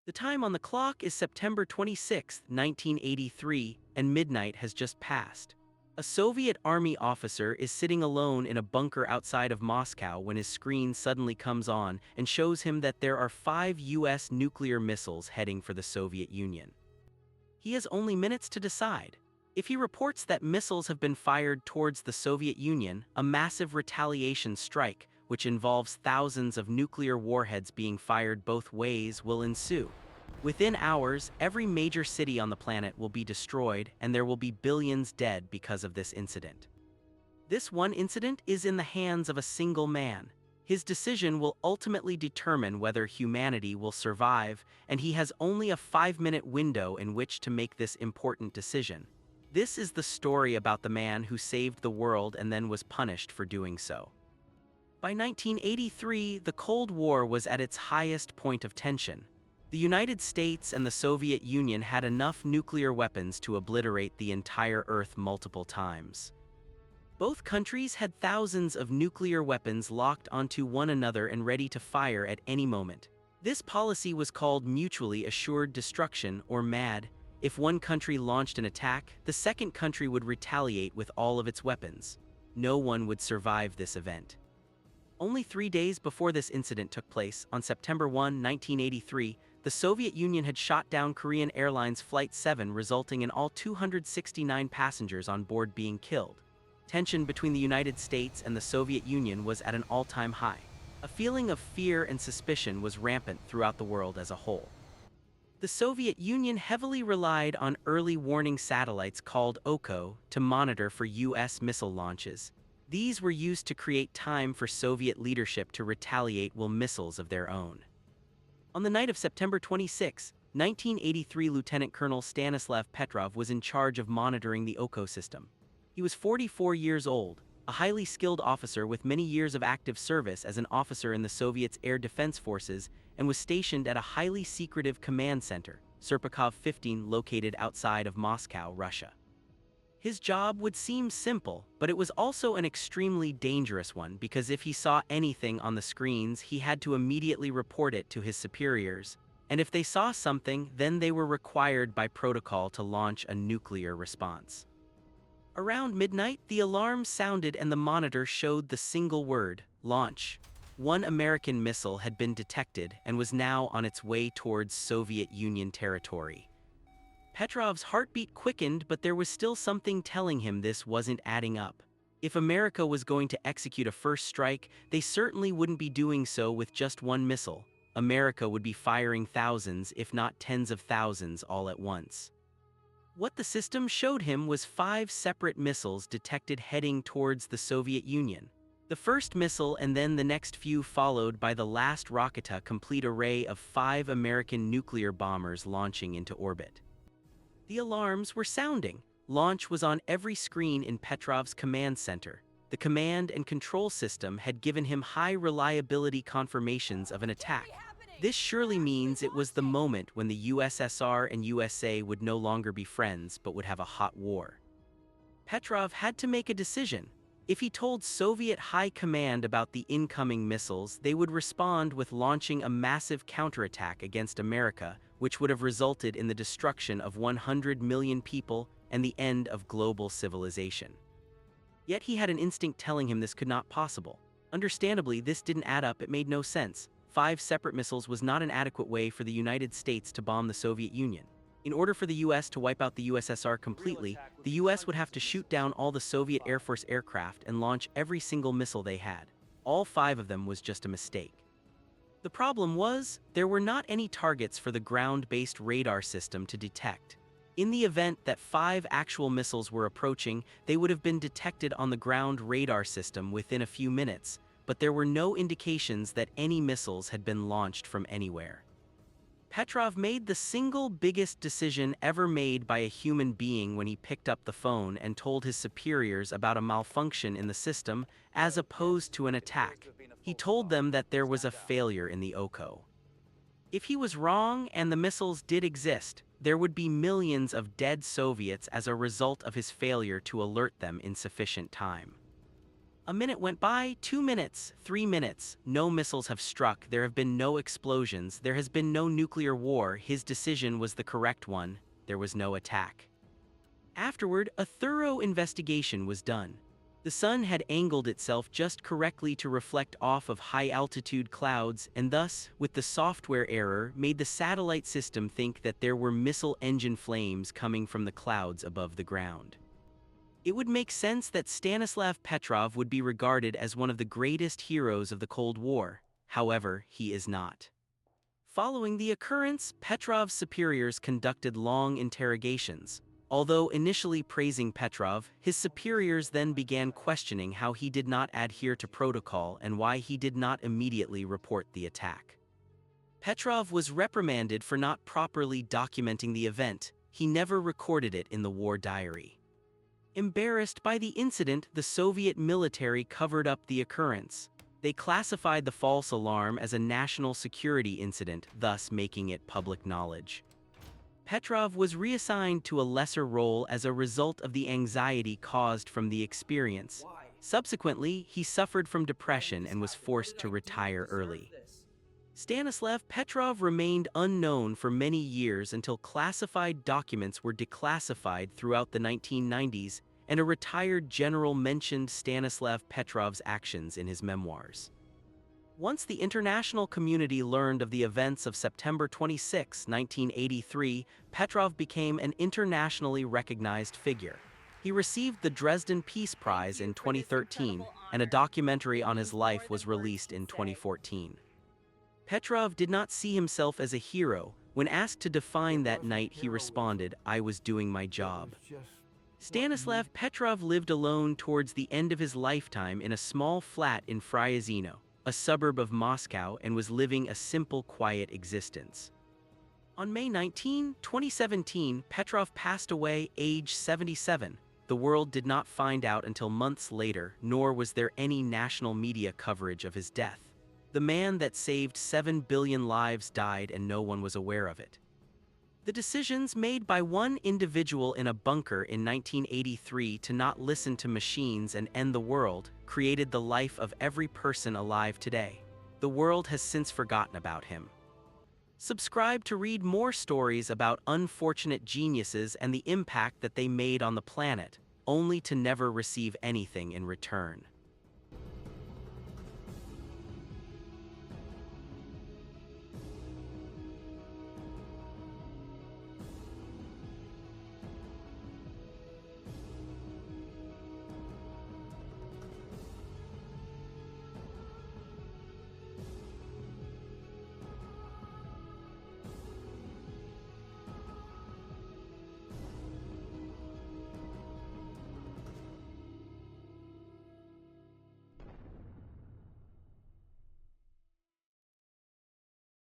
The time on the clock is September 26, 1983, and midnight has just passed. A Soviet army officer is sitting alone in a bunker outside of Moscow when his screen suddenly comes on and shows him that there are 5 US nuclear missiles heading for the Soviet Union. He has only minutes to decide. If he reports that missiles have been fired towards the Soviet Union, a massive retaliation strike, which involves thousands of nuclear warheads being fired both ways, will ensue. Within hours, every major city on the planet will be destroyed, and there will be billions dead because of this incident. This one incident is in the hands of a single man. His decision will ultimately determine whether humanity will survive, and he has only a 5-minute window in which to make this important decision. This is the story about the man who saved the world and then was punished for doing so. By 1983, the Cold War was at its highest point of tension. The United States and the Soviet Union had enough nuclear weapons to obliterate the entire Earth multiple times. Both countries had thousands of nuclear weapons locked onto one another and ready to fire at any moment. This policy was called mutually assured destruction, or MAD. If one country launched an attack, the second country would retaliate with all of its weapons. No one would survive this event. Only 3 days before this incident took place, on September 1, 1983, the Soviet Union had shot down Korean Airlines Flight 7, resulting in all 269 passengers on board being killed. Tension between the United States and the Soviet Union was at an all-time high. A feeling of fear and suspicion was rampant throughout the world as a whole. The Soviet Union heavily relied on early warning satellites called OCO to monitor for US missile launches. These were used to create time for Soviet leadership to retaliate with missiles of their own. On the night of September 26, 1983, Lieutenant Colonel Stanislav Petrov was in charge of monitoring the OCO system. He was 44 years old, a highly skilled officer with many years of active service as an officer in the Soviet's air defense forces, and was stationed at a highly secretive command center, Serpukhov 15, located outside of Moscow, Russia. His job would seem simple, but it was also an extremely dangerous one because if he saw anything on the screens, he had to immediately report it to his superiors, and if they saw something, then they were required by protocol to launch a nuclear response. Around midnight, the alarm sounded and the monitor showed the single word, launch. One American missile had been detected and was now on its way towards Soviet Union territory. Petrov's heartbeat quickened, but there was still something telling him this wasn't adding up. If America was going to execute a first strike, they certainly wouldn't be doing so with just one missile. America would be firing thousands, if not tens of thousands, all at once. What the system showed him was 5 separate missiles detected heading towards the Soviet Union. The first missile and then the next few followed by the last rocket, a complete array of 5 American nuclear bombers launching into orbit. The alarms were sounding. Launch was on every screen in Petrov's command center. The command and control system had given him high reliability confirmations of an attack. This surely means it was the moment when the USSR and USA would no longer be friends but would have a hot war. Petrov had to make a decision. If he told Soviet high command about the incoming missiles, they would respond with launching a massive counterattack against America, which would have resulted in the destruction of 100 million people and the end of global civilization. Yet he had an instinct telling him this could not be possible. Understandably, this didn't add up. It made no sense. 5 separate missiles was not an adequate way for the United States to bomb the Soviet Union. In order for the US to wipe out the USSR completely, the US would have to shoot down all the Soviet Air Force aircraft and launch every single missile they had. All 5 of them was just a mistake. The problem was, there were not any targets for the ground-based radar system to detect. In the event that 5 actual missiles were approaching, they would have been detected on the ground radar system within a few minutes, but there were no indications that any missiles had been launched from anywhere. Petrov made the single biggest decision ever made by a human being when he picked up the phone and told his superiors about a malfunction in the system as opposed to an attack. He told them that there was a failure in the OCO. If he was wrong and the missiles did exist, there would be millions of dead Soviets as a result of his failure to alert them in sufficient time. A minute went by, 2 minutes, 3 minutes. No missiles have struck, there have been no explosions, there has been no nuclear war. His decision was the correct one. There was no attack. Afterward, a thorough investigation was done. The sun had angled itself just correctly to reflect off of high-altitude clouds and thus, with the software error, made the satellite system think that there were missile engine flames coming from the clouds above the ground. It would make sense that Stanislav Petrov would be regarded as one of the greatest heroes of the Cold War. However, he is not. Following the occurrence, Petrov's superiors conducted long interrogations. Although initially praising Petrov, his superiors then began questioning how he did not adhere to protocol and why he did not immediately report the attack. Petrov was reprimanded for not properly documenting the event. He never recorded it in the war diary. Embarrassed by the incident, the Soviet military covered up the occurrence. They classified the false alarm as a national security incident, thus making it public knowledge. Petrov was reassigned to a lesser role as a result of the anxiety caused from the experience. Subsequently, he suffered from depression and was forced to retire early. Stanislav Petrov remained unknown for many years until classified documents were declassified throughout the 1990s, and a retired general mentioned Stanislav Petrov's actions in his memoirs. Once the international community learned of the events of September 26, 1983, Petrov became an internationally recognized figure. He received the Dresden Peace Prize in 2013, and a documentary on his life was released in 2014. Petrov did not see himself as a hero. When asked to define that night, he responded, "I was doing my job." Stanislav Petrov lived alone towards the end of his lifetime in a small flat in Fryazino, a suburb of Moscow, and was living a simple, quiet existence. On May 19, 2017, Petrov passed away, age 77. The world did not find out until months later, nor was there any national media coverage of his death. The man that saved 7 billion lives died and no one was aware of it. The decisions made by one individual in a bunker in 1983 to not listen to machines and end the world created the life of every person alive today. The world has since forgotten about him. Subscribe to read more stories about unfortunate geniuses and the impact that they made on the planet, only to never receive anything in return.